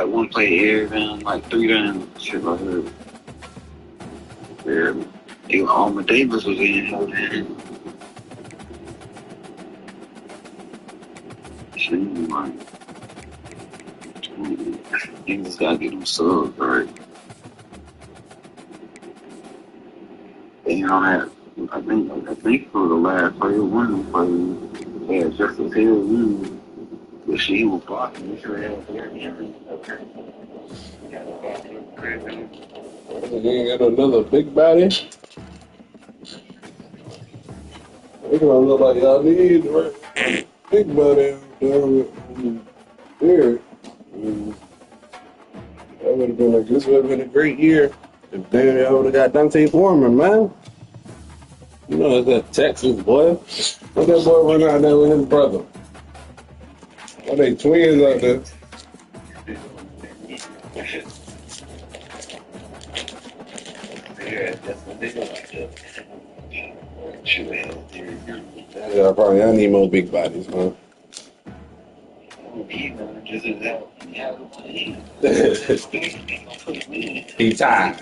like one play air down, like 3 down, shit like that. Yeah. Even Alma Davis was in hell then. Shit, like, you just gotta get them subs, right? And you don't have, I think for the last player, one of them players, yeah, just as hell, but she was blocking. You should have there every okay. You ain't got another big body. It don't look like y'all need right? Big body down there. That would have been this would have been a great year if y'all would have got Dante Foreman, man. You know, it's that Texas boy. Let that boy run out there with his brother. Are they twins out there? Yeah, probably I need more big bodies, man. He tired.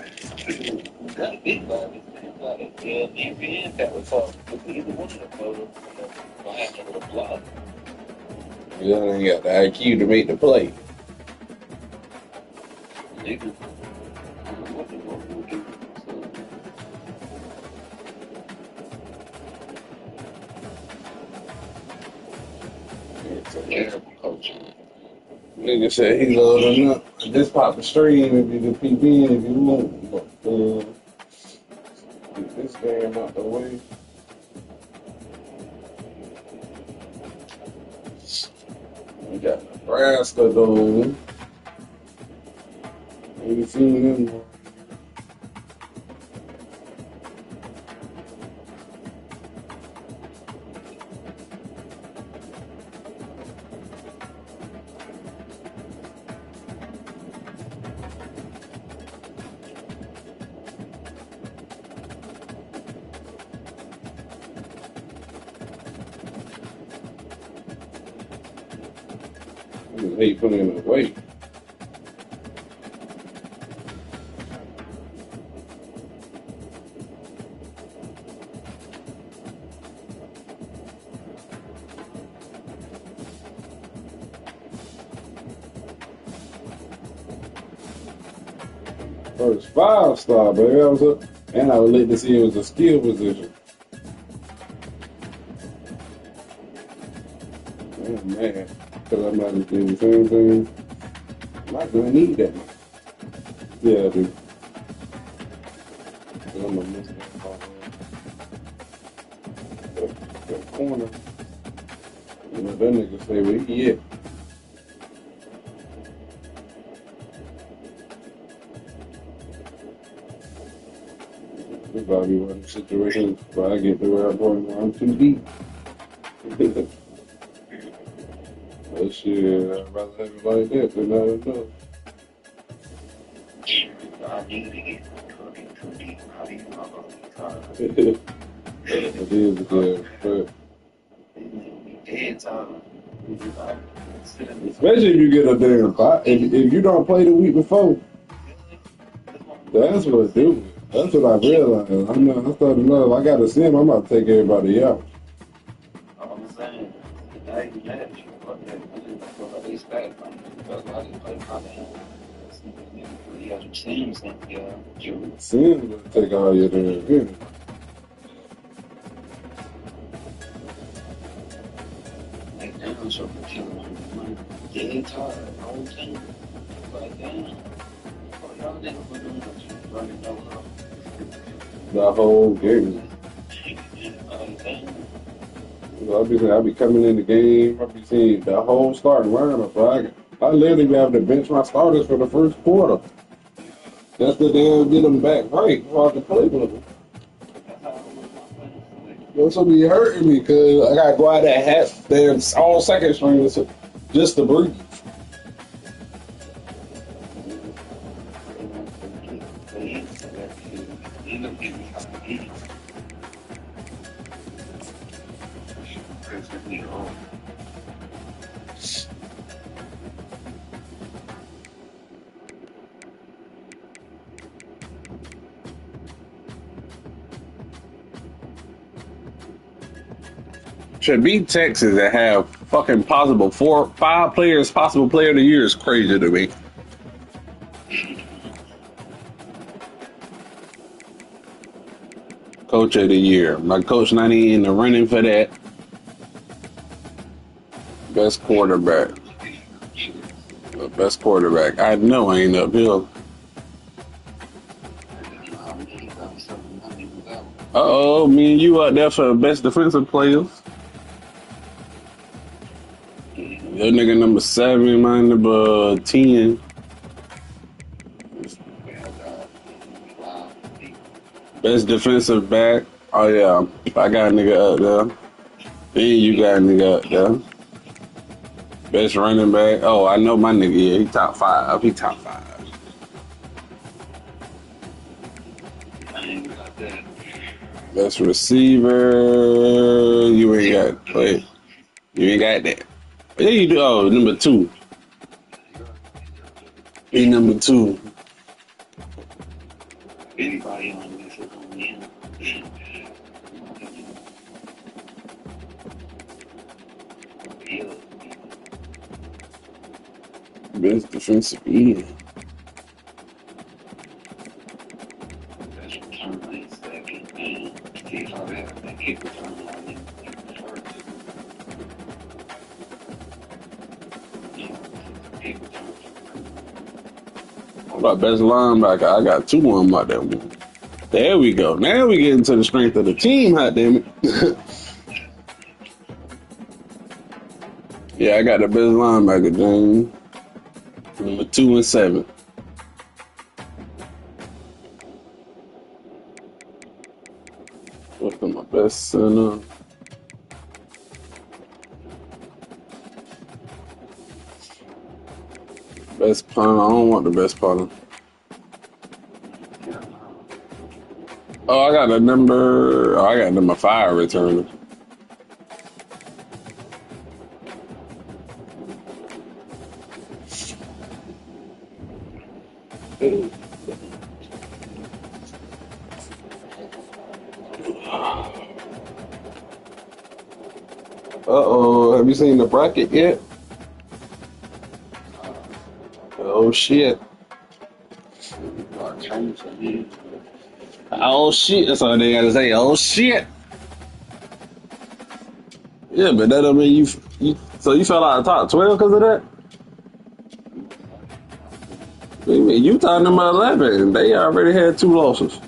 You ain't got the IQ to make the play. Nigga said he loading up. This pop the stream if you the PB if you want. Get this damn out the way. We got Nebraska though. Ain't seen them. I hate putting him away. First 5-star, baby. That was up. And I would like to see it was a skill position. Oh, man. Because I'm not doing the same thing. I'm not going to need that. Yeah, I do. I'm going to miss that corner. You know, that nigga say, where he at? This probably one of the situations where I get to where I'm too deep. That shit, I'd rather have it like that than not enough. It is a good, but especially if you get a damn fight. If you don't play the week before, that's what it do. That's what I realized. I started to know I got to sim, I'm about to take everybody out. I'm saying, Sims will take all your damn energy. The whole game. I'll be coming in the game. I'll be seeing the whole starting lineup. I literally be having to bench my starters for the first quarter. That's the damn get them back right before I can play with them. That's what be hurting me because I gotta go out there half damn all second string just to breathe. to beat Texas and have fucking possible 5 players, possible player of the year is crazy to me. Coach of the year. My coach not even in the running for that. Best quarterback. Best quarterback. I know I ain't uphill. Uh-oh, me and you out there for the best defensive players. Your nigga number 7, mine number 10. Best defensive back. Oh yeah, I got a nigga up there. And you got a nigga up there. Best running back. Oh, I know my nigga. Yeah, he top 5. He top 5. Best receiver. You ain't got. Wait, you ain't got that. Yeah, you do. Oh, number 2. He number 2. Anybody on this is on him. Best defensive end. That's return late second. And see how that kick return on him first. Kick return. What about best linebacker? I got 2 on them out there. There we go. Now we get into the strength of the team, hot damn it. Yeah, I got the best linebacker, James. Number 2 and 7. What's my best center? Best punter. I don't want the best punter. Oh, I got number 5 returner. Uh-oh, have you seen the bracket yet? Oh shit. Oh shit, that's all they gotta say. Oh shit. Yeah, but that don't mean you so you fell out of top 12 because of that? What do you mean? Utah number 11. They already had 2 losses.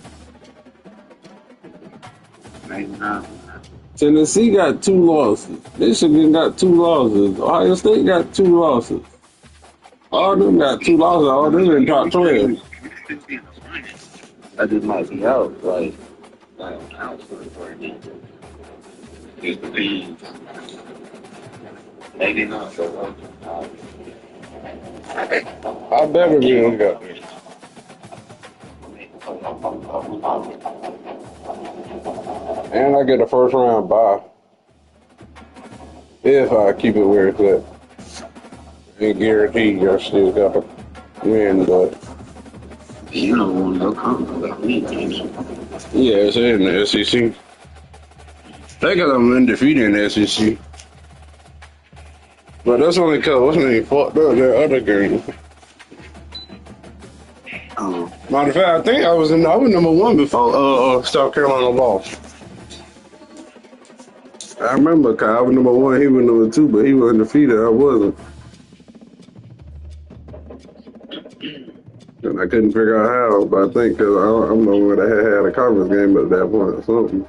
Tennessee got 2 losses. Michigan got 2 losses. Ohio State got 2 losses. All of them got 2 losses. All of them in top 12. I just might be out, like out for the just depends. Maybe not so much. I better be on that. And I get a first round bye. If I keep it where it's at. Ain't guaranteed I still got to win, but You don't want no conflict. yeah, it's in the SEC. They got them undefeated in the SEC. But that's only because what's name fucked up that other game. Matter of fact, I think I was number 1 before South Carolina lost. I remember Kyle, I was number 1, he was number 2, but he was undefeated. I wasn't. And I couldn't figure out how, but I think because I'm the one that had a conference game at that point or something.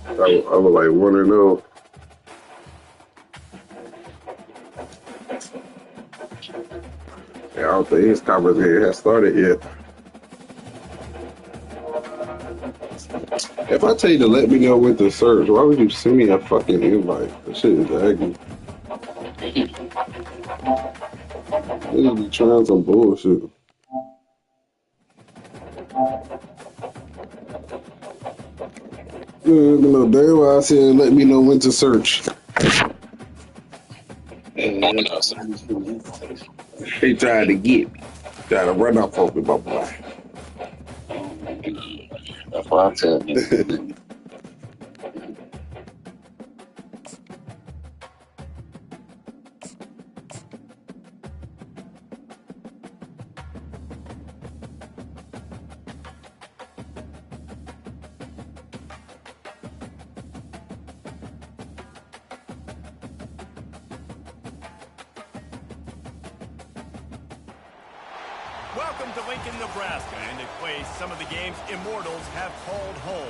I was like 1-0. Yeah, I don't think his conference game has started yet. If I tell you to let me know when to search, why would you send me a fucking invite? That shit is aggy. Niggas be trying some bullshit. No, damn well I said let me know when to search. They tried to get me. Tried to run up on me, my boy. That's what I tell you. Welcome to Lincoln, Nebraska, and a place some of the game's immortals have called home.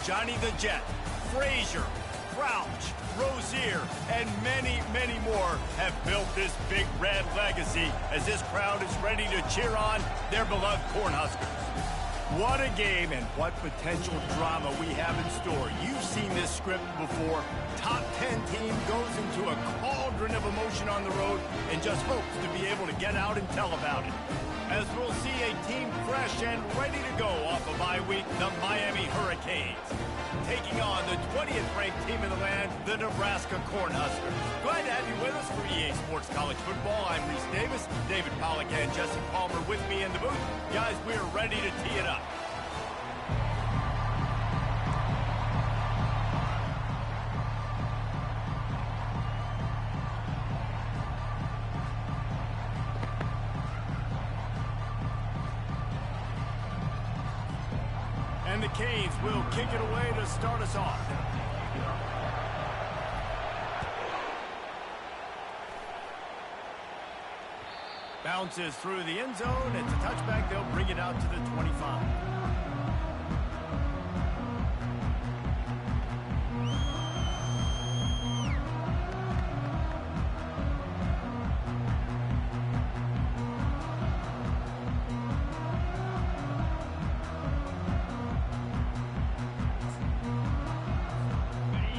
Johnny the Jet, Frazier, Crouch, Rozier, and many, many more have built this big red legacy as this crowd is ready to cheer on their beloved Cornhuskers. What a game and what potential drama we have in store. You've seen this script before. Top 10 team goes into a cauldron of emotion on the road and just hopes to be able to get out and tell about it. As we'll see a team fresh and ready to go off a bye week, the Miami Hurricanes, taking on the 20th ranked team in the land, the Nebraska Cornhuskers. Glad to have you with us for EA Sports College Football. I'm Reese Davis, David Pollack and Jesse Palmer with me in the booth. Guys, we're ready to tee it up. And the Canes will kick it away to start us off. Bounces through the end zone. It's a touchback. They'll bring it out to the 25.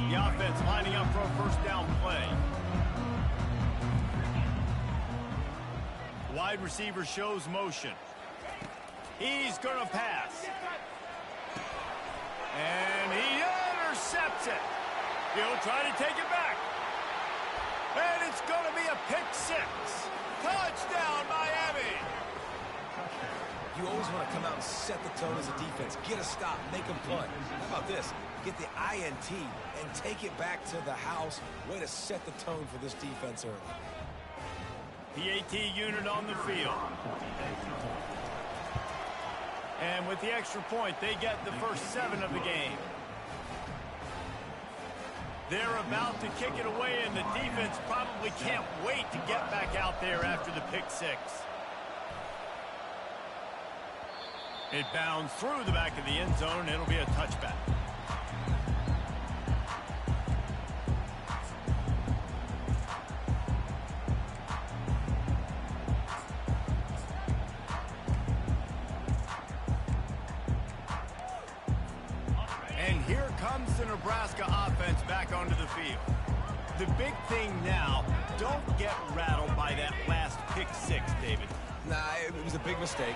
The offense lining up for a first down play. Wide receiver shows motion. He's going to pass. And he intercepts it. He'll try to take it back. And it's going to be a pick six. Touchdown, Miami. You always want to come out and set the tone as a defense. Get a stop, make them punt. How about this? Get the INT and take it back to the house. Way to set the tone for this defense early. The AT unit on the field. And with the extra point, they get the first 7 of the game. They're about to kick it away, and the defense probably can't wait to get back out there after the pick six. It bounds through the back of the end zone, and it'll be a touchback. And here comes the Nebraska offense back onto the field. The big thing now, don't get rattled by that last pick six, David. Nah, it was a big mistake.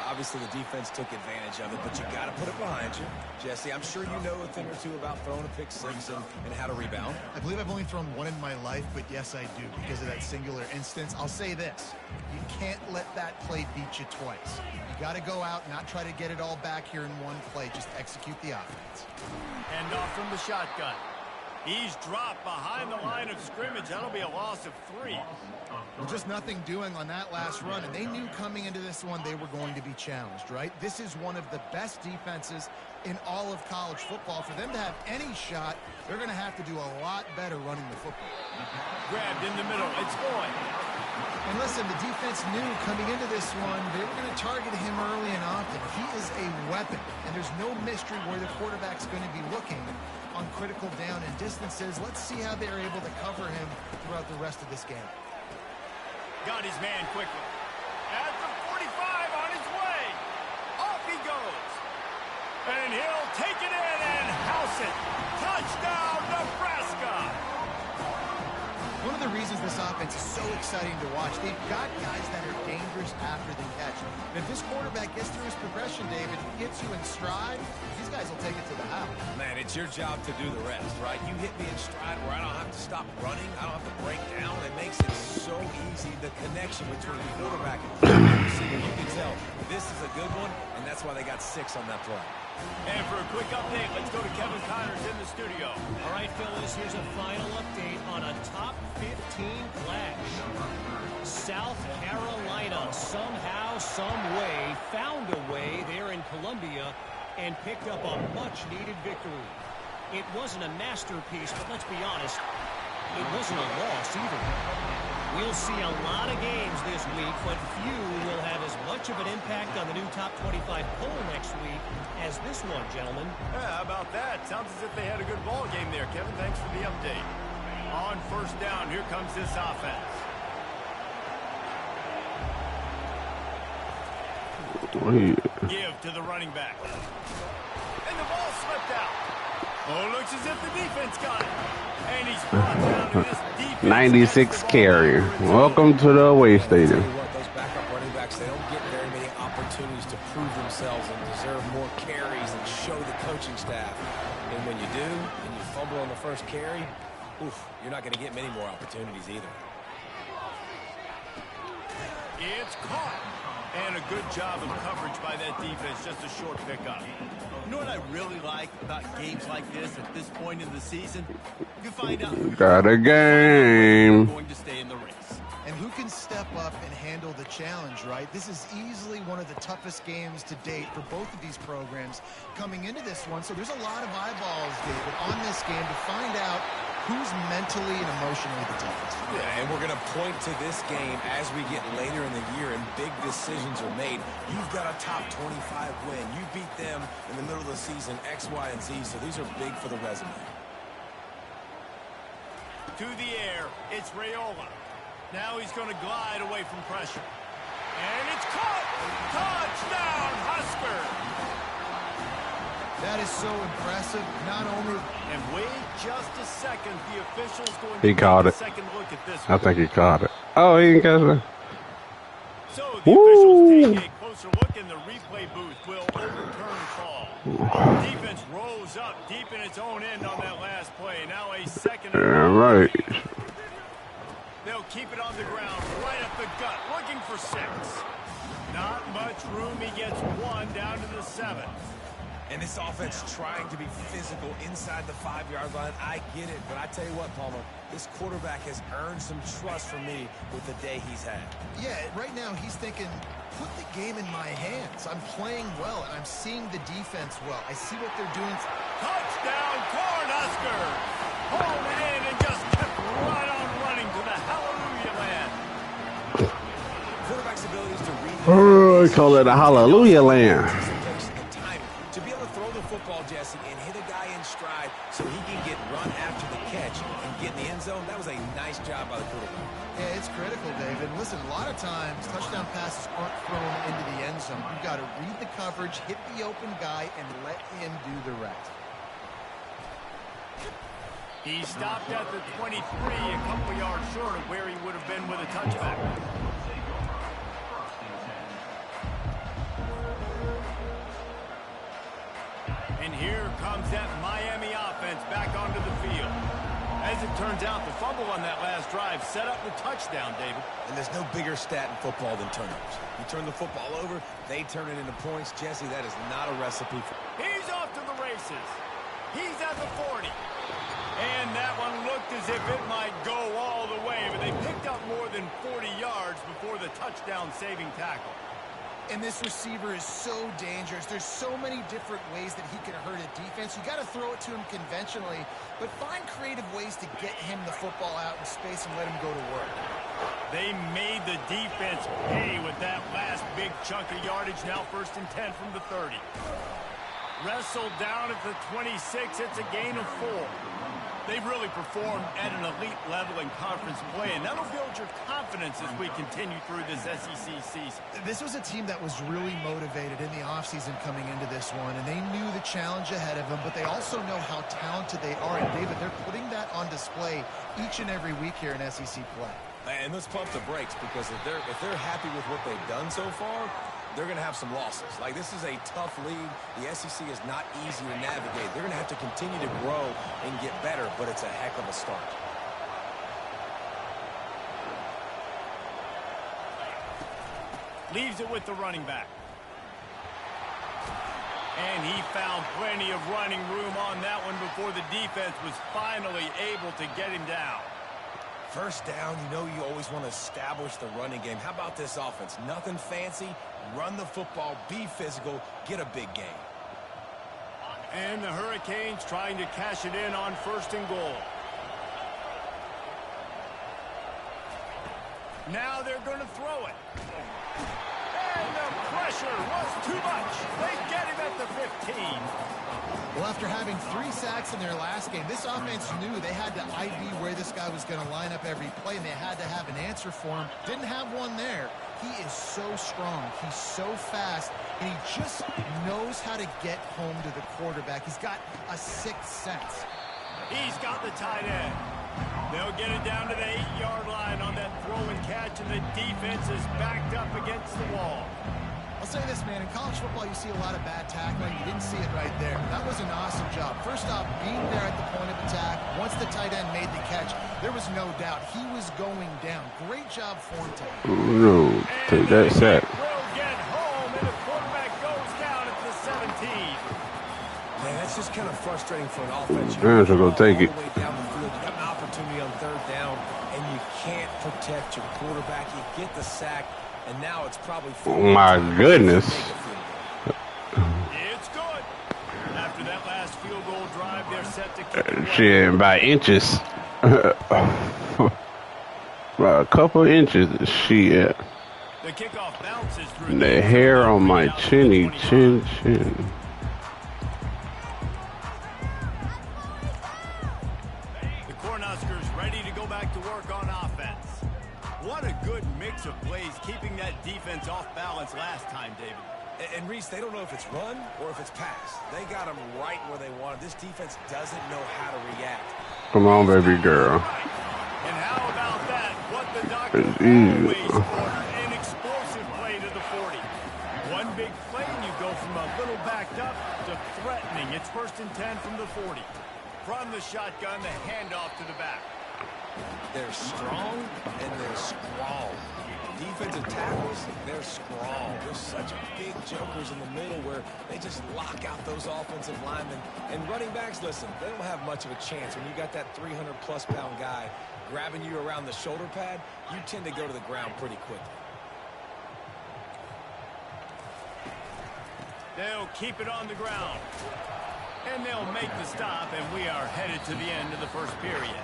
Obviously, the defense took advantage of it, but you got to put it behind you. Jesse, I'm sure you know a thing or two about throwing a pick six and how to rebound. I believe I've only thrown one in my life, but yes, I do, because of that singular instance. I'll say this. You can't let that play beat you twice. You got to go out and not try to get it all back here in one play. Just execute the offense. Hand off from the shotgun. He's dropped behind the line of scrimmage. That'll be a loss of 3. Well, just nothing doing on that last run, and they knew coming into this one they were going to be challenged, right? This is one of the best defenses in all of college football. For them to have any shot, they're going to have to do a lot better running the football. Grabbed in the middle. It's going. And listen, the defense knew coming into this one they were going to target him early and often. He is a weapon, and there's no mystery where the quarterback's going to be looking on critical down and distances. Let's see how they're able to cover him throughout the rest of this game. Got his man quickly. At the 45 on his way. Off he goes. And he'll take it in and house it. Touchdown, Nebraska. One of the reasons this offense is so exciting to watch, they've got guys that are dangerous after the catch. And if this quarterback gets through his progression, David, gets you in stride, these guys will take it to the house. Man, it's your job to do the rest, right? You hit me in stride where I don't have to stop running. I don't have to break down. It makes it so easy, the connection between the quarterback and the receiver. You can tell this is a good one, and that's why they got 6 on that play. And for a quick update, let's go to Kevin Connors in the studio. All right, Phyllis, here's a final update on a top 15 clash. South Carolina somehow, some way, found a way there in Columbia and picked up a much-needed victory. It wasn't a masterpiece, but let's be honest, it wasn't a loss either. We'll see a lot of games this week, but few will have as much much of an impact on the new top 25 poll next week as this one, gentlemen. Yeah, how about that? Sounds as if they had a good ball game there, Kevin. Thanks for the update. On first down, here comes this offense. Give to the running back. And the ball slipped out. Oh, looks as if the defense got it. And he's brought down to this defense. 96 carry. Welcome to the away stadium. Those backup running backs, they don't get very many opportunities to prove themselves and deserve more carries and show the coaching staff. And when you do, and you fumble on the first carry, oof, you're not going to get many more opportunities either. It's caught. And a good job of coverage by that defense, just a short pickup. You know what I really like about games like this at this point in the season? You find out who Got a game. going to stay in the race. And who can step up and handle the challenge, right? This is easily one of the toughest games to date for both of these programs coming into this one. So there's a lot of eyeballs, David, on this game to find out who's mentally and emotionally the toughest. Yeah, and we're going to point to this game as we get later in the year and big decisions are made. You've got a top 25 win. You beat them in the middle of the season, X, Y, and Z, so these are big for the resume. To the air, it's Raiola. Now he's going to glide away from pressure. And it's caught! Touchdown, Husker! That is so impressive. Not only... And wait just a second. The official's going He to caught take it. a second look at this I one. think he caught it. Oh, he didn't catch it. So the Woo! officials take a closer look in the replay booth. Will overturn the call. Defense rose up deep in its own end on that last play. Now a second. Yeah, right. They'll keep it on the ground, right up the gut, looking for 6. Not much room. He gets 1 down to the 7. And this offense trying to be physical inside the 5-yard line. I get it, but I tell you what, Palmer, this quarterback has earned some trust from me with the day he's had. Yeah, right now he's thinking, put the game in my hands. I'm playing well, and I'm seeing the defense well. I see what they're doing. Touchdown, Cornhusker! Home in and just kept right on running to the hallelujah land. Quarterback's abilities to read Oh, they call it a hallelujah land. to be able to throw the football, Jesse, and hit a guy in stride so he can get run after the catch and get in the end zone, that was a nice job by the quarterback. Yeah, it's critical, David. Listen, a lot of times touchdown passes aren't thrown into the end zone. You've got to read the coverage, hit the open guy, and let him do the rest. He stopped at the 23, a couple yards short of where he would have been with a touchback. And here comes that Miami offense back onto the field. As it turns out, the fumble on that last drive set up the touchdown, David. And there's no bigger stat in football than turnovers. You turn the football over, they turn it into points. Jesse, that is not a recipe for... He's off to the races. He's at the 40. And that one looked as if it might go all the way, but they picked up more than 40 yards before the touchdown-saving tackle. And this receiver is so dangerous. There's so many different ways that he can hurt a defense. You got to throw it to him conventionally, but find creative ways to get him the football out in space and let him go to work. They made the defense pay with that last big chunk of yardage. Now 1st and 10 from the 30. Wrestled down at the 26. It's a gain of 4. They've really performed at an elite level in conference play, and that'll build your confidence as we continue through this SEC season. This was a team that was really motivated in the offseason coming into this one, and they knew the challenge ahead of them, but they also know how talented they are. And, David, they're putting that on display each and every week here in SEC play. And let's pump the brakes, because if they're happy with what they've done so far, they're going to have some losses. Like, this is a tough league. The SEC is not easy to navigate. They're going to have to continue to grow and get better, but it's a heck of a start. Leaves it with the running back. And he found plenty of running room on that one before the defense was finally able to get him down. First down, you know you always want to establish the running game. How about this offense? Nothing fancy. Run the football, be physical, get a big gain. And the Hurricanes trying to cash it in on 1st and goal. Now they're going to throw it. And the pressure was too much. They get him at the 15. Well, after having 3 sacks in their last game, this offense knew they had to ID where this guy was going to line up every play, and they had to have an answer for him. Didn't have one there. He is so strong. He's so fast, and he just knows how to get home to the quarterback. He's got a 6th sense. He's got the tight end. They'll get it down to the 8-yard line on that throw and catch, and the defense is backed up against the wall. I'll say this, man. In college football, you see a lot of bad tackling. You didn't see it right there. That was an awesome job. First off, being there at the point of attack. Once the tight end made the catch, there was no doubt he was going down. Great job for him today. No, take that sack. Will get home, and the quarterback goes down at the 17. Man, that's just kind of frustrating for an offense. Browns are going to take it. All the way down the field. You got an opportunity on 3rd down, and you can't protect your quarterback. You get the sack, and now it's probably... Oh, my goodness. It's good. After that last field goal drive, they're set to kick it. Shit, by inches. By a couple inches. Shit. The kickoff bounces through The hair on my chinny chin. The Cornhuskers ready to go back to work on offense. What a good mix of plays, keeping that defense off balance last time, David. And Reese, they don't know if it's run or if it's pass. They got them right where they want it. This defense doesn't know how to react. Come on, baby girl. And how about that? What the doctor always ordered, an explosive play to the 40. One big play, and you go from a little backed up to threatening. It's 1st and 10 from the 40. From the shotgun, the handoff to the back. They're strong and they're strong. Defensive tackles, they're strong. They're such big jokers in the middle where they just lock out those offensive linemen. And running backs, listen, they don't have much of a chance. When you got that 300-plus pound guy grabbing you around the shoulder pad, you tend to go to the ground pretty quickly. They'll keep it on the ground. And they'll make the stop, and we are headed to the end of the first period.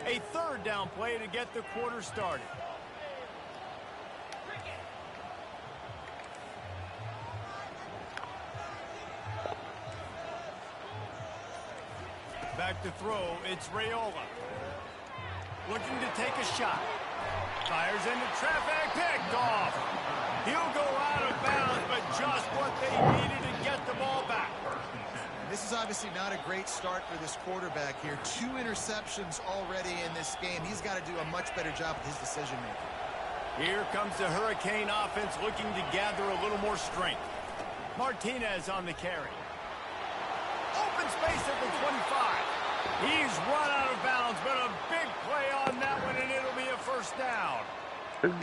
A 3rd down play to get the quarter started. Back to throw, it's Raiola. Looking to take a shot. Fires into traffic, picked off. He'll go out of bounds, but just what they needed to get the ball back. This is obviously not a great start for this quarterback here. 2 interceptions already in this game. He's got to do a much better job with his decision-making. Here comes the Hurricane offense looking to gather a little more strength. Martinez on the carry. Open space at the 25. He's run out of bounds, but a big play on that one, and it'll be a 1st down.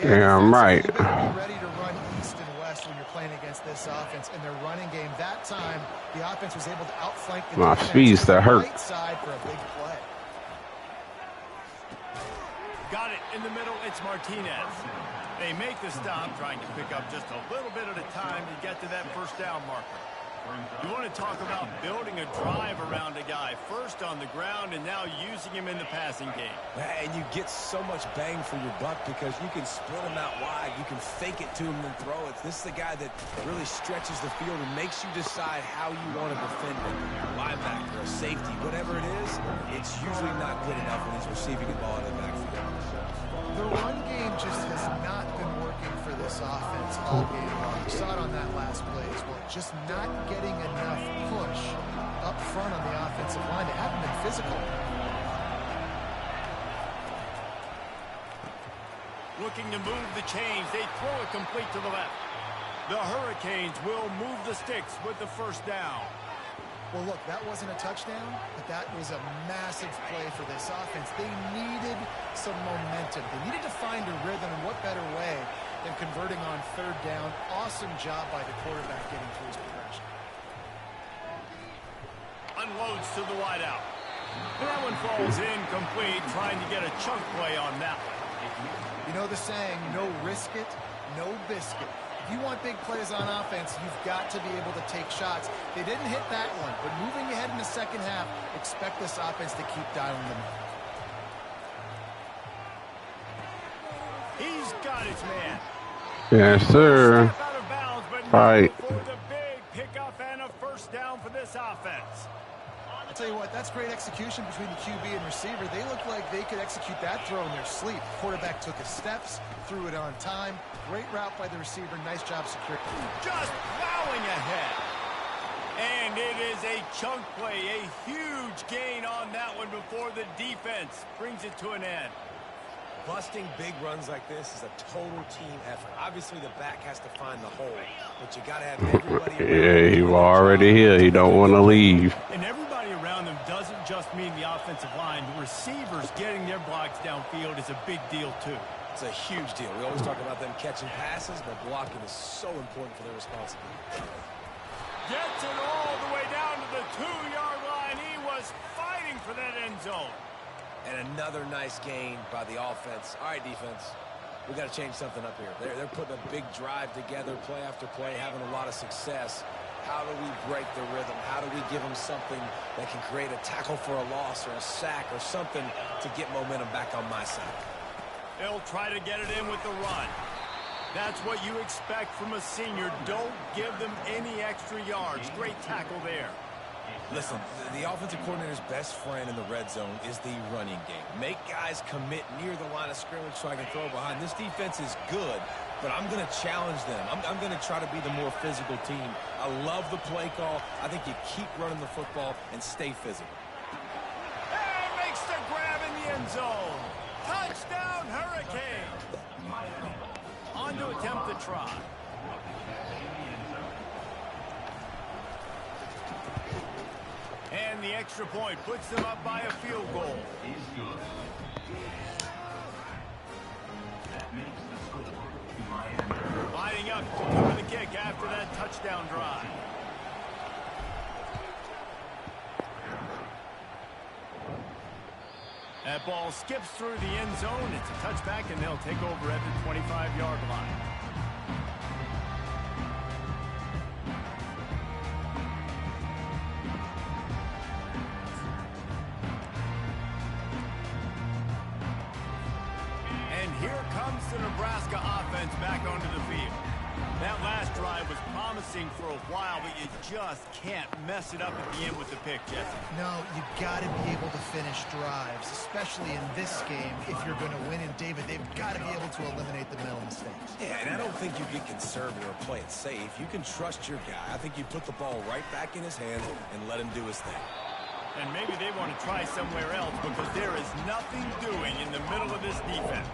Damn right. You're going to be ready to run east and west when you're playing against this offense. In their running game, that time, the offense was able to outflank the My defense feet to the hurt. right side for a big play. Got it in the middle. It's Martinez. They make the stop, trying to pick up just a little bit at a time to get to that 1st down marker. You want to talk about building a drive around a guy, first on the ground and now using him in the passing game. And you get so much bang for your buck because you can split him out wide. You can fake it to him and throw it. This is the guy that really stretches the field and makes you decide how you want to defend it. A linebacker, a safety, whatever it is, it's usually not good enough when he's receiving the ball in the backfield. The run game just has not been working for this offense all game long. You saw it on that last play as well. Just not getting enough push up front on the offensive line. They haven't been physical. Looking to move the chains. They throw it complete to the left. The Hurricanes will move the sticks with the 1st down. Well, look, that wasn't a touchdown, but that was a massive play for this offense. They needed some momentum. They needed to find a rhythm, and what better way than converting on 3rd down. Awesome job by the quarterback getting through his progression. Unloads to the wideout. That one falls incomplete, trying to get a chunk play on that one. You know the saying, no risk it, no biscuit. If you want big plays on offense, you've got to be able to take shots. They didn't hit that one, but moving ahead in the second half, expect this offense to keep dialing them up. He's got his man. Yes, sir. Step out of bounds, but not Right. before the big pickup and a first down for this offense. I'll tell you what, that's great execution between the QB and receiver. They look like they could execute that throw in their sleep. Quarterback took his steps, threw it on time. Great route by the receiver. Nice job securing. Just plowing ahead. And it is a chunk play, a huge gain on that one before the defense brings it to an end. Busting big runs like this is a total team effort. Obviously, the back has to find the hole, but you got to have everybody. Yeah, he was already here. He don't want to leave. And everybody around them doesn't just mean the offensive line. The receivers getting their blocks downfield is a big deal, too. It's a huge deal. We always talk about them catching passes, but blocking is so important for their responsibility. Gets it all the way down to the 2-yard line. He was fighting for that end zone. And another nice gain by the offense. All right, defense, we got to change something up here. They're putting a big drive together, play after play, having a lot of success. How do we break the rhythm? How do we give them something that can create a tackle for a loss or a sack or something to get momentum back on my side? They'll try to get it in with the run. That's what you expect from a senior. Don't give them any extra yards. Great tackle there. Listen, the offensive coordinator's best friend in the red zone is the running game. Make guys commit near the line of scrimmage so I can throw behind. This defense is good, but I'm going to challenge them. I'm going to try to be the more physical team. I love the play call. I think you keep running the football and stay physical. And makes the grab in the end zone. Touchdown, Hurricane. On to attempt the try. And the extra point puts them up by a field goal. Lining up to cover the kick after that touchdown drive. That ball skips through the end zone. It's a touchback, and they'll take over at the 25-yard line. Here comes the Nebraska offense back onto the field. That last drive was promising for a while, but you just can't mess it up at the end with the pick, Jesse. No, you got to be able to finish drives, especially in this game. If you're going to win, and David, they've got to be able to eliminate the mental mistakes. Yeah, and I don't think you get conservative or play it safe. You can trust your guy. I think you put the ball right back in his hands and let him do his thing. And maybe they want to try somewhere else because there is nothing doing in the middle of this defense.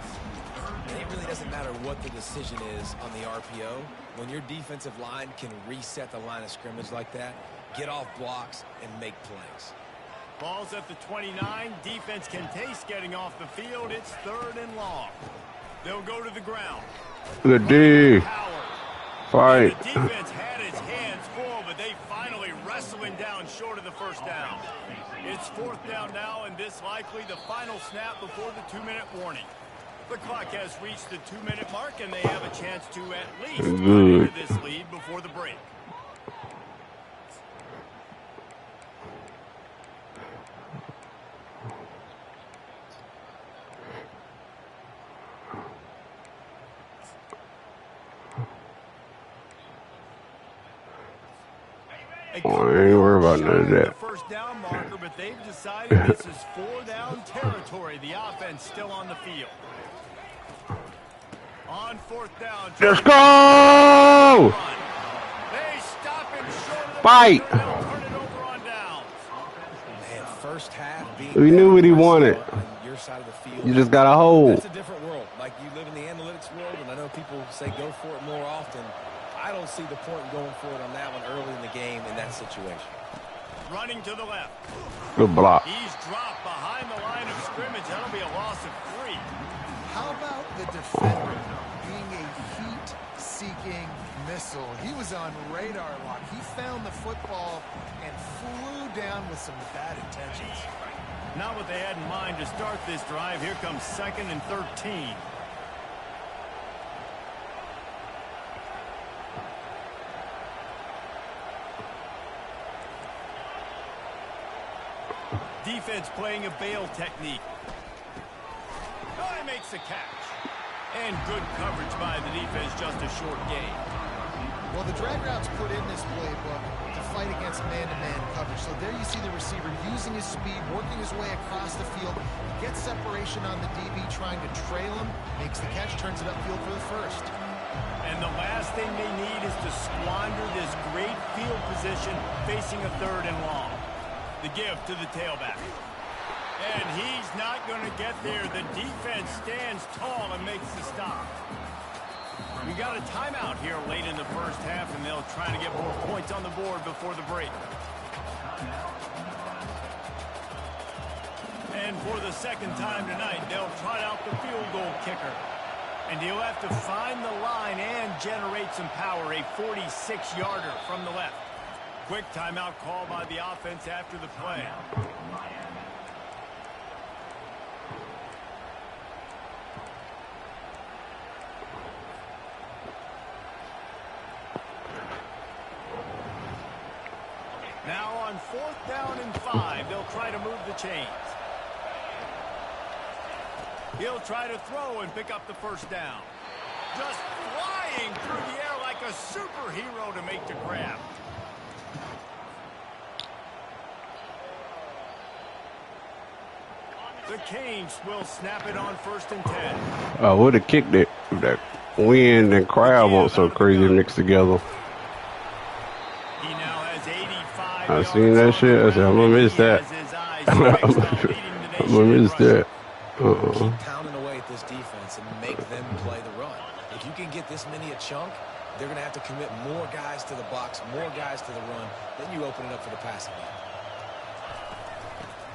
And it really doesn't matter what the decision is on the RPO. When your defensive line can reset the line of scrimmage like that, get off blocks, and make plays. Ball's at the 29. Defense can taste getting off the field. It's 3rd and long. They'll go to the ground. The D. Fight. The defense had its hands full, but they finally wrestle him down short of the first down. It's 4th down now, and this likely the final snap before the 2-minute warning. The clock has reached the 2-minute mark, and they have a chance to at least cut into this lead before the break. Oh, I ain't worried about none of that. First down marker, but they've decided this is 4-down territory. The offense still on the field. On 4th down. Let's go! They stop him short of the Fight! marker, and they'll turn it over on downs. Man, first half being We knew what he wanted. on your side of the field. You just got to hold. That's a different world. Like, you live in the analytics world, and I know people say go for it more often. I don't see the point in going for it on that one early in the game in that situation. Running to the left. Good block. He's dropped behind the line of scrimmage. That'll be a loss of 3. How about the defender being a heat-seeking missile? He was on radar lock. He found the football and flew down with some bad intentions. Not what they had in mind to start this drive. Here comes 2nd and 13. Defense playing a bail technique. Oh, he makes the catch. And good coverage by the defense, just a short gain. Well, the drag routes put in this playbook to fight against man-to-man coverage. So there you see the receiver using his speed, working his way across the field, gets separation on the DB, trying to trail him, makes the catch, turns it upfield for the first. And the last thing they need is to squander this great field position facing a 3rd and long. The give to the tailback. And he's not going to get there. The defense stands tall and makes the stop. We got a timeout here late in the first half, and they'll try to get more points on the board before the break. And for the second time tonight, they'll try out the field goal kicker. And he'll have to find the line and generate some power, a 46-yarder from the left. Quick timeout call by the offense after the play. Now on 4th down and 5, they'll try to move the chains. He'll try to throw and pick up the first down. Just flying through the air like a superhero to make the grab. The Canes will snap it on 1st and 10. I would have kicked it if that wind and crowd weren't so crazy mixed together. He now has 85 I seen that shit. I said, I'm gonna miss that. I'm gonna miss that. Keep pounding away at this defense and make them play the run. If you can get this many a chunk, they're going to have to commit more guys to the box, more guys to the run. Then you open it up for the passing game.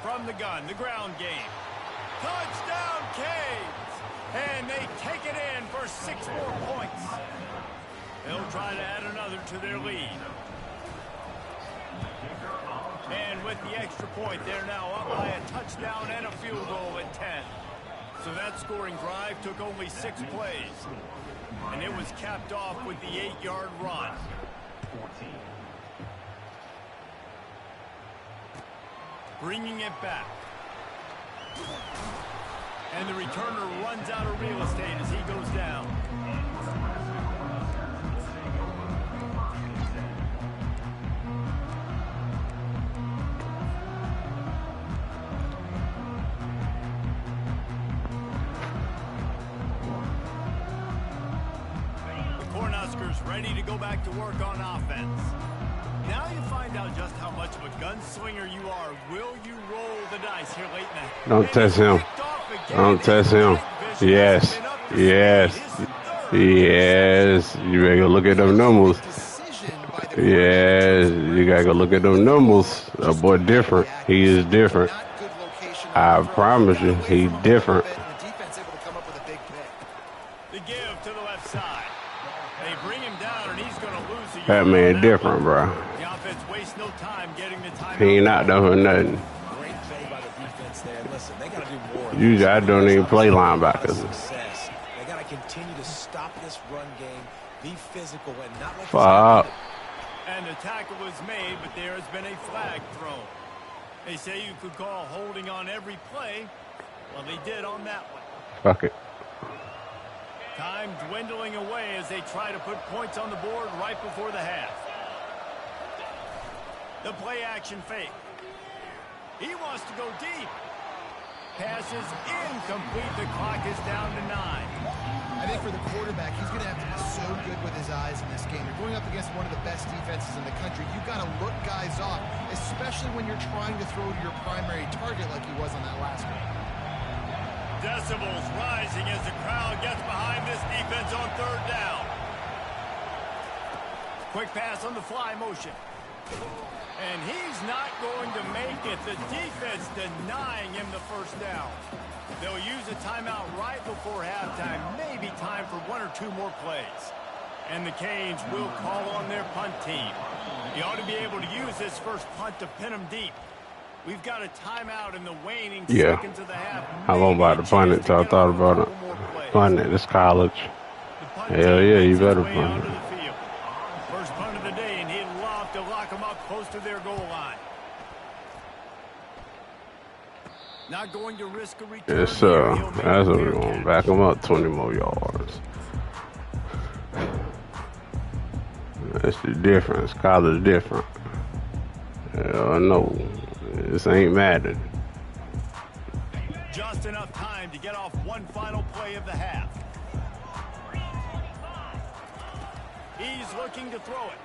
From the gun, the ground game. Touchdown, Canes! And they take it in for 6 more points. They'll try to add another to their lead. And with the extra point, they're now up by a touchdown and a field goal at 10. So that scoring drive took only 6 plays. And it was capped off with the 8-yard run. Bringing it back. And the returner runs out of real estate as he goes down. Ready to go back to work on offense. Now you find out just how much of a gunslinger you are. Will you roll the dice here late in the Don't test him. Don't test him. Yes. Yes. Yes. You gotta go look at them numbers. Yes. You gotta go look at them numbers. That boy different. He is different. I promise you, he's different. That man different, bro. The offense wastes no time getting the time. He ain't out there for nothing. Great play by the defense there. Listen, they got to do more. Usually I don't even play linebackers. They got to continue to stop this run game, be physical, and not let Fuck. And the tackle was made, but there has been a flag thrown. They say you could call holding on every play. Well, they did on that one. Fuck it. Time dwindling away as they try to put points on the board right before the half. The play action fake. He wants to go deep. Passes incomplete. The clock is down to 9. I think for the quarterback, he's going to have to be so good with his eyes in this game. You're going up against one of the best defenses in the country. You've got to look guys off, especially when you're trying to throw to your primary target like he was on that last one. Decibels rising as the crowd gets behind this defense on 3rd down. Quick pass on the fly motion. And he's not going to make it. The defense denying him the first down. They'll use a timeout right before halftime. Maybe time for 1 or 2 more plays. And the Canes will call on their punt team. He ought to be able to use this first punt to pin him deep. We've got a timeout in the waning seconds of the half. I'm about to punt it, so I thought about it. Punt it. It's college. Hell yeah, you better punt it. First punt of the day, and he'd love to lock them up close to their goal line. Not going to risk a return. Yes, sir. He'll make That's a what fair we're going to catch. back him up 20 more yards. That's the difference. College different. Hell no. This ain't Madden. Just enough time to get off one final play of the half. He's looking to throw it.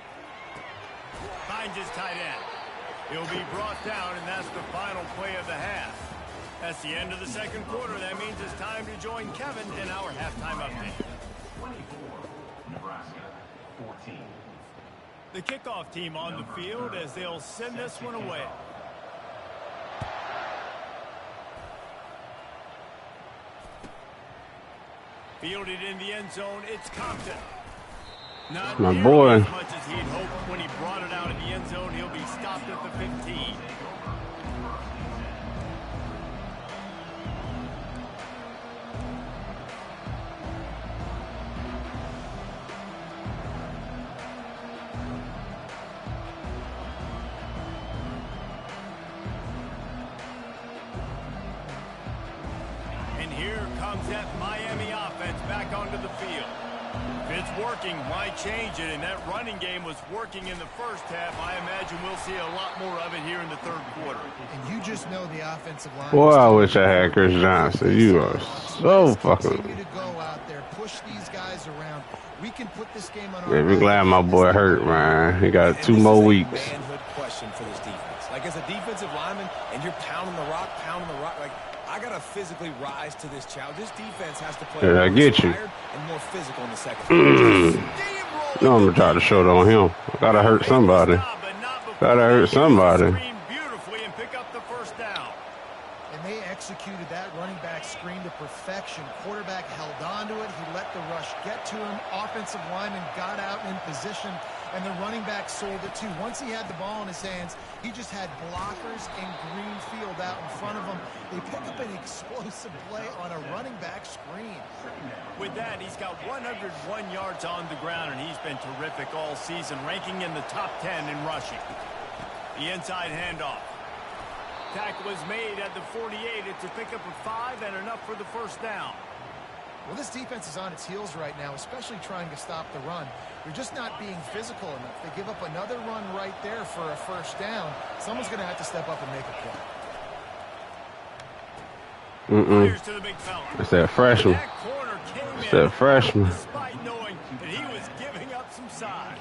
Finds his tight end. He'll be brought down, and that's the final play of the half. That's the end of the second quarter. That means it's time to join Kevin in our halftime update. 24, Nebraska, 14. The kickoff team on the field as they'll send this one away. Fielded in the end zone, it's Compton. Not My nearly boy. as much as he'd hoped when he brought it out in the end zone. He'll be stopped at the 15. And here comes that Miami offense back onto the field. If it's working, why change it? And that running game was working in the first half. I imagine we'll see a lot more of it here in the third quarter. And you just know the offensive line. Boy, I wish I had Chris Johnson. You are so fucking... Continue to go out there, push these guys around. We can put this game on our Man, be glad my boy hurt, man. He got 2 more weeks. This is a manhood question for this defense. Like, as a defensive lineman, and you're pounding the rock, like, I got to physically rise to this challenge. This defense has to play Yeah, I more get you. inspired and more physical in the second half. No, I'm going to try to show it on him. Gotta hurt somebody. Gotta hurt somebody. Beautifully and pick up the first down. And they executed that running back screen to perfection. Quarterback held on to it. He let the rush get to him. Offensive lineman got out in position, and the running back sold it too. Once he had the ball in his hands, he just had blockers and green field out in front of him. They pick up an explosive play on a running back screen. With that, he's got 101 yards on the ground, and he's been terrific all season, ranking in the top 10 in rushing. The inside handoff. Tackle was made at the 48. It's a pickup of 5 and enough for the first down. Well, this defense is on its heels right now, especially trying to stop the run. They're just not being physical enough. They give up another run right there for a first down. Someone's going to have to step up and make a play. Fires to the big fella. It's that freshman. That corner came It's in that freshman. despite knowing that he was giving up some size.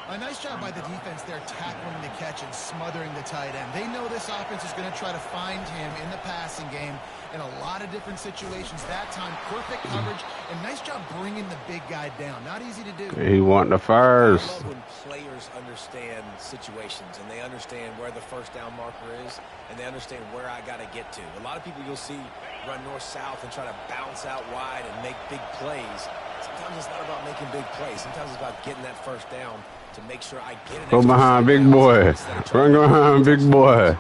A nice job by the defense there, tackling the catch and smothering the tight end. They know this offense is going to try to find him in the passing game in a lot of different situations. That time, perfect coverage, and nice job bringing the big guy down. Not easy to do. He want the first. I love when players understand situations, and they understand where the first down marker is, and they understand where I got to get to. A lot of people you'll see run north-south and try to bounce out wide and make big plays. Sometimes it's not about making big plays. Sometimes it's about getting that first down to make sure I get it. Go behind big boy. Run behind big boy.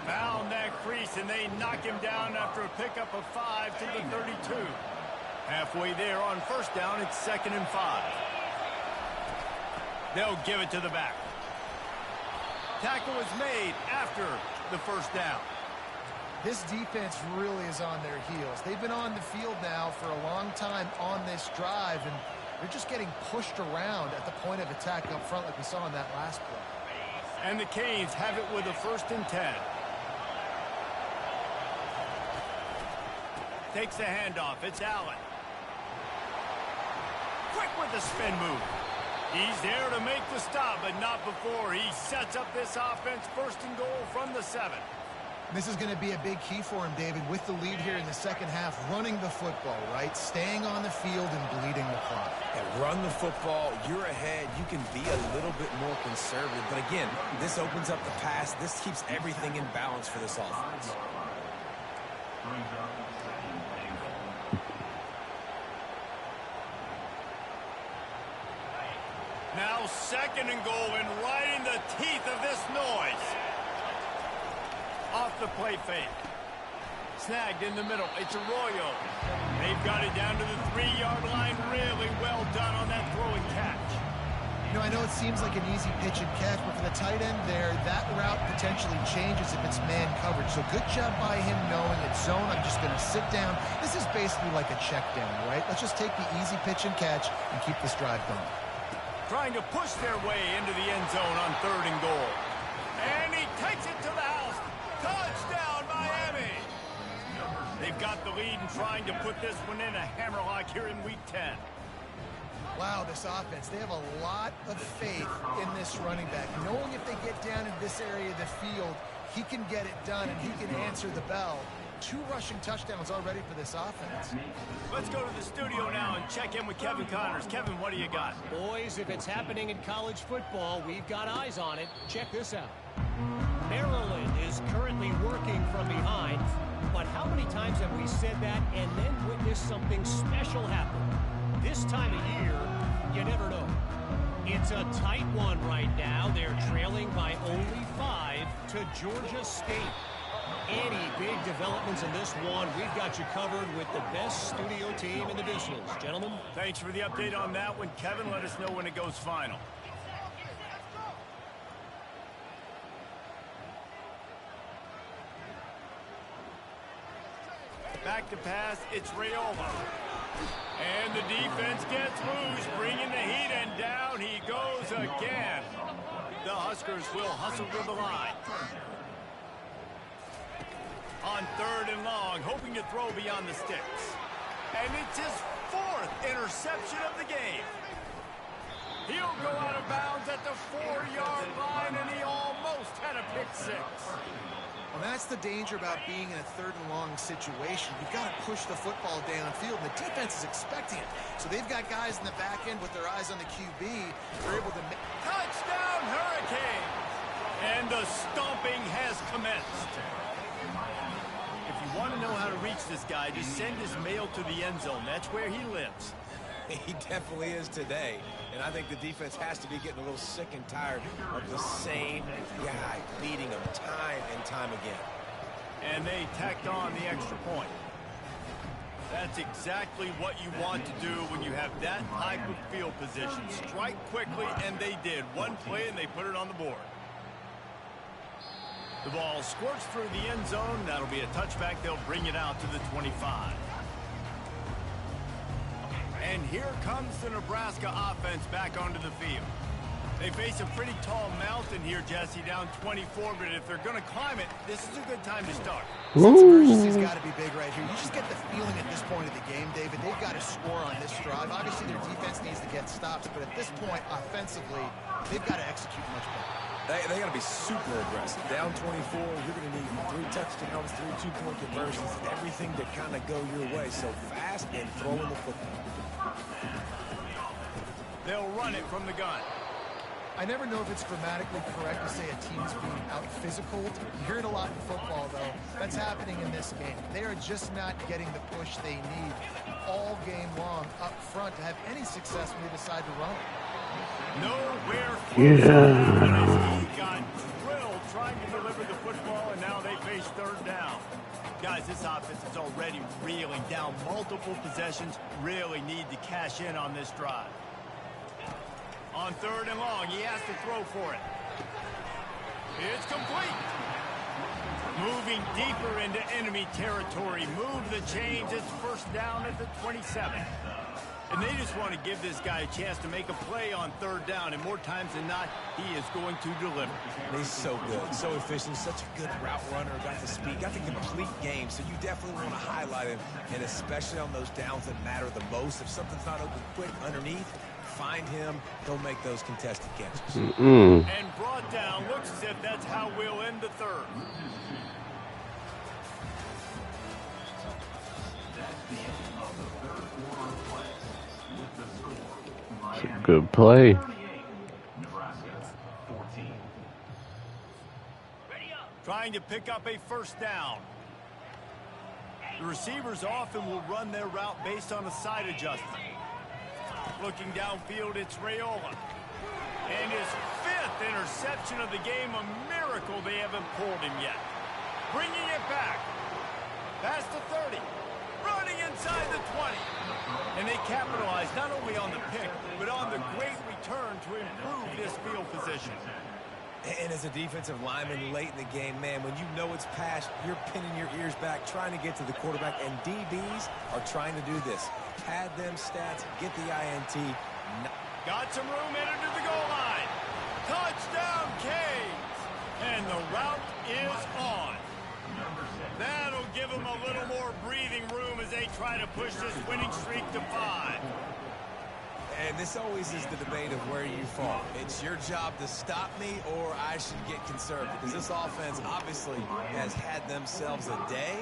Found that crease, and they knock him down after a pickup of 5 to the 32. Halfway there on first down, it's 2nd and 5. They'll give it to the back. Tackle was made after the first down. This defense really is on their heels. They've been on the field now for a long time on this drive, and they're just getting pushed around at the point of attack up front like we saw in that last play. And the Canes have it with a 1st and 10. Takes the handoff. It's Allen. Quick with the spin move. He's there to make the stop, but not before. He sets up this offense 1st and goal from the 7. This is going to be a big key for him, David, with the lead here in the second half, running the football, right? Staying on the field and bleeding the clock. Yeah, run the football. You're ahead. You can be a little bit more conservative. But again, this opens up the pass. This keeps everything in balance for this offense. Now 2nd and goal, and right in the teeth of this noise. Off the play fake. Snagged in the middle. It's Arroyo. They've got it down to the 3-yard line. Really well done on that throw and catch. You know, I know it seems like an easy pitch and catch, but for the tight end there, that route potentially changes if it's man coverage. So good job by him knowing it's zone. I'm just going to sit down. This is basically like a check down, right? Let's just take the easy pitch and catch and keep this drive going. Trying to push their way into the end zone on 3rd and goal. And he takes it to the house. Touchdown, Miami! They've got the lead and trying to put this one in a hammerlock here in Week 10. Wow, this offense, they have a lot of faith in this running back. Knowing if they get down in this area of the field, he can get it done and he can answer the bell. 2 rushing touchdowns already for this offense. Let's go to the studio now and check in with Kevin Connors. Kevin, what do you got? Boys, if it's happening in college football, we've got eyes on it. Check this out. Maryland is currently working from behind, but how many times have we said that and then witnessed something special happen? This time of year, you never know. It's a tight one right now. They're trailing by only 5 to Georgia State. Any big developments in this one, we've got you covered with the best studio team in the business. Gentlemen. Thanks for the update on that one, Kevin. Let us know when it goes final. Back to pass, it's Raiola. And the defense gets loose, bringing the heat, and down he goes again. The Huskers will hustle to the line. On 3rd and long, hoping to throw beyond the sticks. And it's his 4th interception of the game. He'll go out of bounds at the 4-yard line, and he almost had a pick 6. Well, that's the danger about being in a 3rd and long situation. You've got to push the football downfield, and the defense is expecting it. So they've got guys in the back end with their eyes on the QB. They're able to make... Touchdown, Hurricane! And the stomping has commenced. If you want to know how to reach this guy, just send his mail to the end zone. That's where he lives. He definitely is today. And I think the defense has to be getting a little sick and tired of the same guy beating them time and time again. And they tacked on the extra point. That's exactly what you want to do when you have that type of field position. Strike quickly, and they did. One play, and they put it on the board. The ball squirts through the end zone. That'll be a touchback. They'll bring it out to the 25. And here comes the Nebraska offense back onto the field. They face a pretty tall mountain here, Jesse, down 24, but if they're going to climb it, this is a good time to start. Sense of urgency's got to be big right here. You just get the feeling at this point of the game, David, they've got to score on this drive. Obviously, their defense needs to get stops, but at this point, offensively, they've got to execute much better. They got to be super aggressive. Down 24, you're going to need 3 touchdowns, 3 2-point conversions, everything to kind of go your way. So fast and throwing the football. They'll run it from the gun. I never know if it's grammatically correct to say a team is being out-physical. You hear it a lot in football, though. That's happening in this game. They are just not getting the push they need all game long up front to have any success when they decide to run. Nowhere close. Yeah. He got drilled trying to deliver the football, and now they face 3rd down. Guys, this offense is already reeling down multiple possessions. Really need to cash in on this drive. On 3rd and long, he has to throw for it. It's complete. Moving deeper into enemy territory. Move the chains. It's 1st down at the 27. And they just want to give this guy a chance to make a play on 3rd down. And more times than not, he is going to deliver. He's so good, so efficient, such a good route runner, got the speed, got the complete game. So you definitely want to highlight him, and especially on those downs that matter the most. If something's not open quick underneath, find him, he'll make those contested catches. And brought down, looks as if that's how we'll end the 3rd. Good play. Nebraska 14. Trying to pick up a 1st down. The receivers often will run their route based on a side adjustment. Looking downfield, it's Raiola. And his 5th interception of the game, a miracle they haven't pulled him yet. Bringing it back. Past the 30. Running inside the 20. And they capitalize not only on the pick, but on the great return to improve position. And as a defensive lineman late in the game, man, when you know it's pass, you're pinning your ears back, trying to get to the quarterback, and DBs are trying to do this. Pad them stats, get the INT. Got some room headed to the goal line. Touchdown, Canes! And the route is on. That'll give them a little more breathing room as they try to push this winning streak to 5. And this always is the debate of where you fall. It's your job to stop me or I should get conservative. Because this offense obviously has had themselves a day.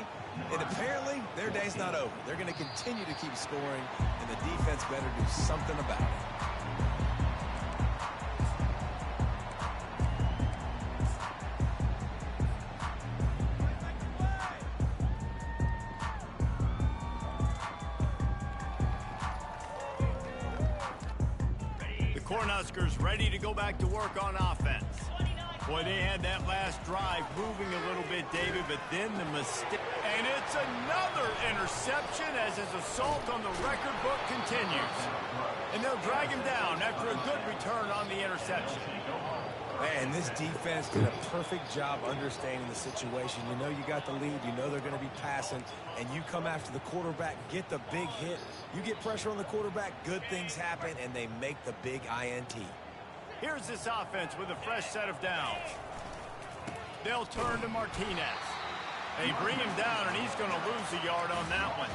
And apparently their day's not over. They're going to continue to keep scoring. And the defense better do something about it. Cornhuskers ready to go back to work on offense. Boy, they had that last drive moving a little bit, David, but then the mistake. And it's another interception as his assault on the record book continues. And they'll drag him down after a good return on the interception. Man, this defense did a perfect job understanding the situation. You know you got the lead. You know they're going to be passing. And you come after the quarterback, get the big hit. You get pressure on the quarterback, good things happen, and they make the big INT. Here's this offense with a fresh set of downs. They'll turn to Martinez. They bring him down, and he's going to lose a yard on that one.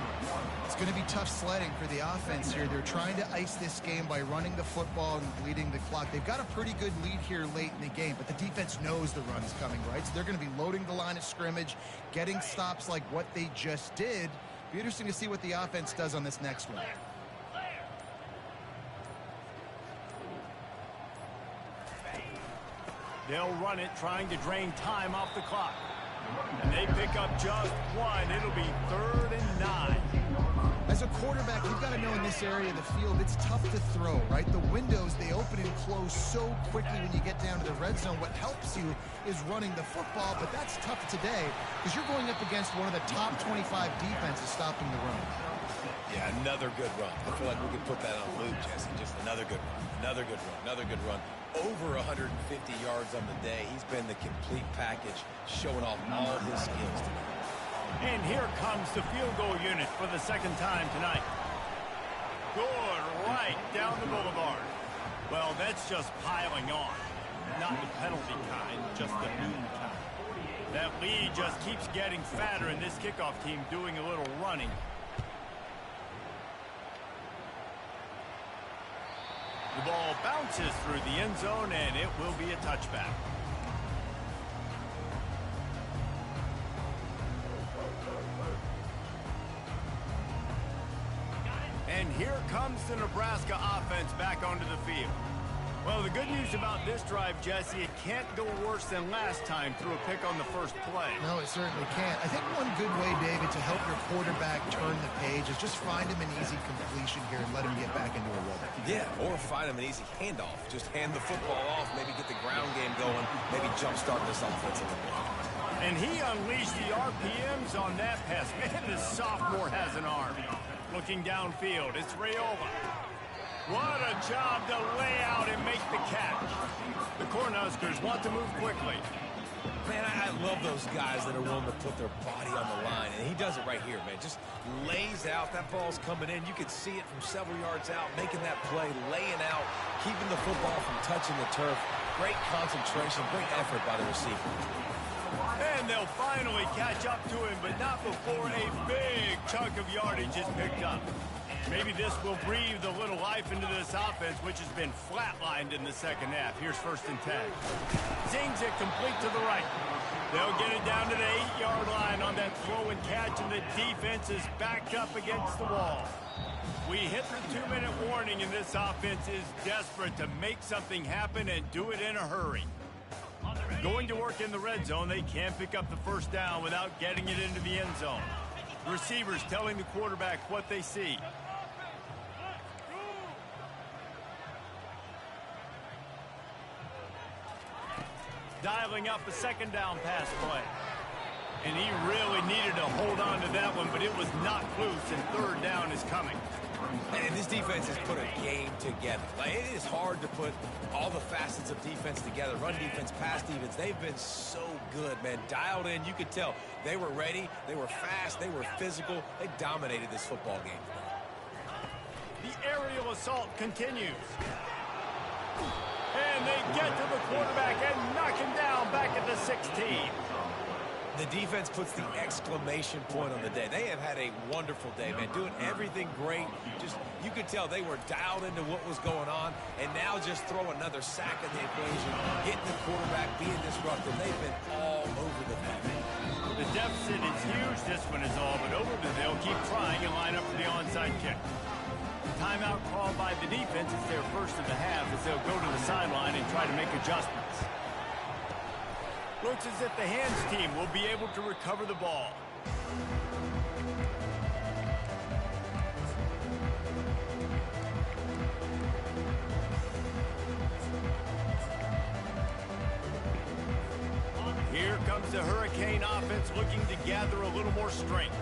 It's going to be tough sledding for the offense here. They're trying to ice this game by running the football and bleeding the clock. They've got a pretty good lead here late in the game, but the defense knows the run is coming, right? So they're going to be loading the line of scrimmage, getting stops like what they just did. Be interesting to see what the offense does on this next one. They'll run it, trying to drain time off the clock. And they pick up just one. It'll be 3rd and 9. As a quarterback, you've got to know in this area of the field, it's tough to throw, right? The windows, they open and close so quickly when you get down to the red zone. What helps you is running the football, but that's tough today because you're going up against one of the top 25 defenses stopping the run. Yeah, another good run. I feel like we could put that on loop, Jesse. Just another good run, another good run, another good run. Over 150 yards on the day. He's been the complete package, showing off all his skills tonight. And here comes the field goal unit for the second time tonight. Good, right down the boulevard. Well, that's just piling on. Not the penalty kind, just the new kind. That lead just keeps getting fatter, and this kickoff team doing a little running. The ball bounces through the end zone, and it will be a touchback. And here comes the Nebraska offense back onto the field. Well, the good news about this drive, Jesse, it can't go worse than last time through a pick on the first play. No, it certainly can't. I think one good way, David, to help your quarterback turn the page is just find him an easy completion here and let him get back into a rhythm. Yeah, or find him an easy handoff. Just hand the football off, maybe get the ground game going, maybe jumpstart this offense a little bit. And he unleashed the RPMs on that pass. Man, this sophomore has an arm. Looking downfield, it's Rayola. What a job to lay out and make the catch. The Cornhuskers want to move quickly. Man, I love those guys that are willing to put their body on the line, and he does it right here, man. Just lays out. That ball's coming in. You can see it from several yards out, making that play, laying out, keeping the football from touching the turf. Great concentration, great effort by the receiver. And they'll finally catch up to him, but not before a big chunk of yardage is picked up. Maybe this will breathe a little life into this offense, which has been flatlined in the second half. Here's 1st and 10. Zings it complete to the right. They'll get it down to the 8-yard line on that throw and catch, and the defense is backed up against the wall. We hit the 2-minute warning, and this offense is desperate to make something happen and do it in a hurry. Going to work in the red zone, they can't pick up the first down without getting it into the end zone. Receivers telling the quarterback what they see. Dialing up a 2nd down pass play. And he really needed to hold on to that one, but it was knocked loose, and 3rd down is coming. And this defense has put a game together. Like, it is hard to put all the facets of defense together. Run defense, pass defense. They've been so good, man. Dialed in. You could tell they were ready. They were fast. They were physical. They dominated this football game. The aerial assault continues. And they get to the quarterback and knock him down back at the 16. The defense puts the exclamation point on the day. They have had a wonderful day, man, doing everything great. Just, you could tell they were dialed into what was going on, and now just throw another sack in the equation, hitting the quarterback, being disruptive. They've been all over the field. The deficit is huge. This one is all but over, but they'll keep trying and line up for the onside kick. Timeout called by the defense is their first of the half as they'll go to the sideline and try to make adjustments. Looks as if the hands team will be able to recover the ball. Here comes the Hurricane offense looking to gather a little more strength.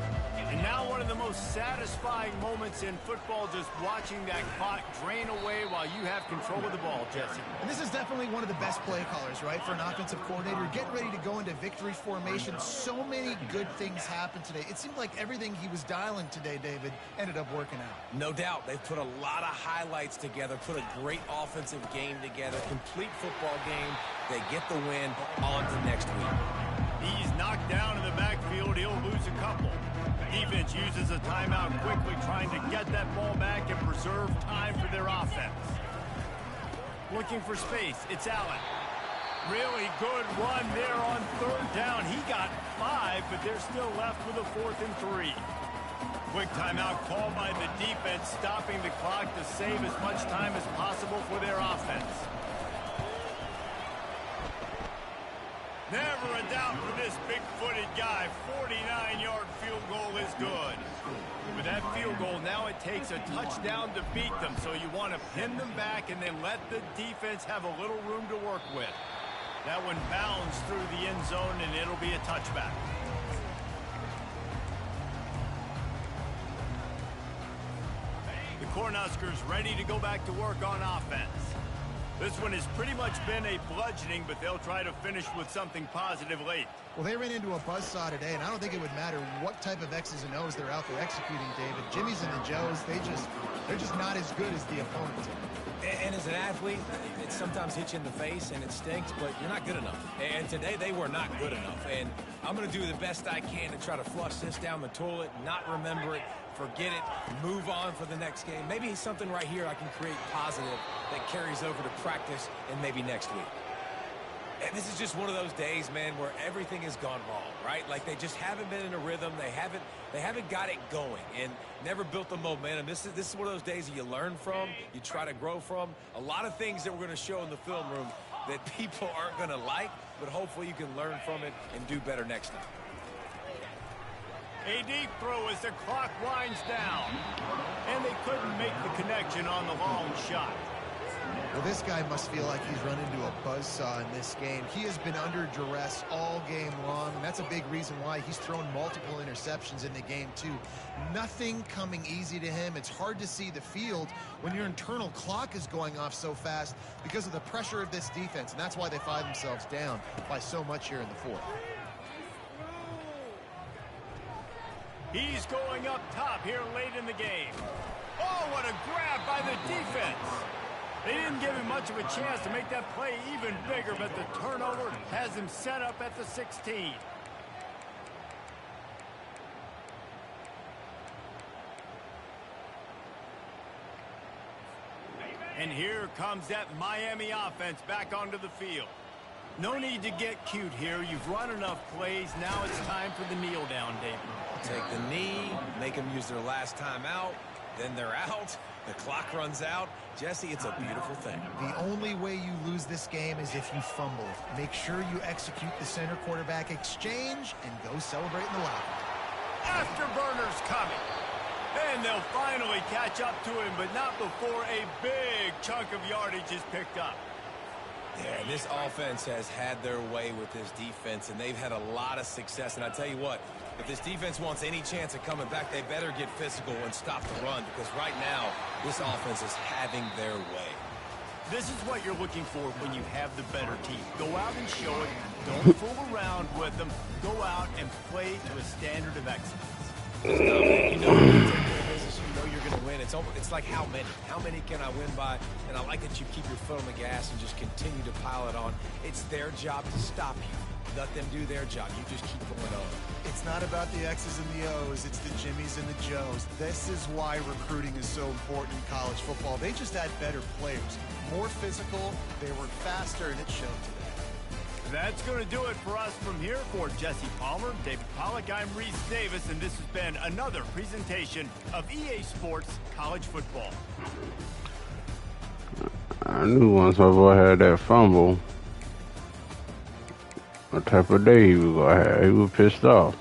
And now one of the most satisfying moments in football, just watching that clock drain away while you have control of the ball, Jesse. And this is definitely one of the best play callers, right, for an offensive coordinator. Getting ready to go into victory formation. So many good things happened today. It seemed like everything he was dialing today, David, ended up working out. No doubt. They've put a lot of highlights together, put a great offensive game together, complete football game. They get the win. On to next week. He's knocked down in the backfield. He'll lose a couple. Defense uses a timeout quickly, trying to get that ball back and preserve time for their offense. Looking for space. It's Allen. Really good run there on third down. He got 5, but they're still left with a 4th and 3. Quick timeout called by the defense, stopping the clock to save as much time as possible for their offense. Never a doubt for this big-footed guy. 49-yard field goal is good. With that field goal, now it takes a touchdown to beat them, so you want to pin them back and then let the defense have a little room to work with. That one bounds through the end zone, and it'll be a touchback. The Cornhuskers ready to go back to work on offense. This one has pretty much been a bludgeoning, but they'll try to finish with something positive late. Well, they ran into a buzzsaw today, and I don't think it would matter what type of X's and O's they're out there executing, David. Jimmy's and the Joes, they're just not as good as the opponent. And as an athlete, it sometimes hits you in the face and it stinks, but you're not good enough. And today they were not good enough. And I'm going to do the best I can to try to flush this down the toilet, not remember it, forget it, move on for the next game. Maybe something right here I can create positive that carries over to practice and maybe next week. And this is just one of those days, man, where everything has gone wrong, right? Like they just haven't been in a rhythm. They haven't got it going and never built the momentum. This is one of those days that you learn from, you try to grow from. A lot of things that we're going to show in the film room that people aren't going to like, but hopefully you can learn from it and do better next time. A deep throw as the clock winds down. And they couldn't make the connection on the long shot. Well, this guy must feel like he's run into a buzzsaw in this game. He has been under duress all game long, and that's a big reason why he's thrown multiple interceptions in the game, too. Nothing coming easy to him. It's hard to see the field when your internal clock is going off so fast because of the pressure of this defense, and that's why they find themselves down by so much here in the fourth. He's going up top here late in the game. Oh, what a grab by the defense. They didn't give him much of a chance to make that play even bigger, but the turnover has him set up at the 16. And here comes that Miami offense back onto the field. No need to get cute here. You've run enough plays. Now it's time for the kneel down, David. Take the knee, make them use their last time out, then they're out. The clock runs out. Jesse, it's a beautiful thing. The only way you lose this game is if you fumble. Make sure you execute the center quarterback exchange and go celebrate in the locker. Afterburners coming. And they'll finally catch up to him, but not before a big chunk of yardage is picked up. Yeah, and this offense has had their way with this defense, and they've had a lot of success. And I tell you what, if this defense wants any chance of coming back, they better get physical and stop the run, because right now, this offense is having their way. This is what you're looking for when you have the better team. Go out and show it. Don't fool around with them. Go out and play to a standard of excellence. Just dominate. You know you're going to take care of business. You know you're going to win. It's like how many? How many can I win by? And I like that you keep your foot on the gas and just continue to pile it on. It's their job to stop you. Let them do their job. You just keep going on. It's not about the X's and the O's. It's the Jimmies and the Joes. This is why recruiting is so important in college football. They just had better players, more physical, they were faster, and it showed today. That's going to do it for us from here. For Jesse Palmer, David Pollack, I'm Reese Davis, and this has been another presentation of EA Sports College Football. I knew once my boy had that fumble, what type of day he was gonna have. He was pissed off.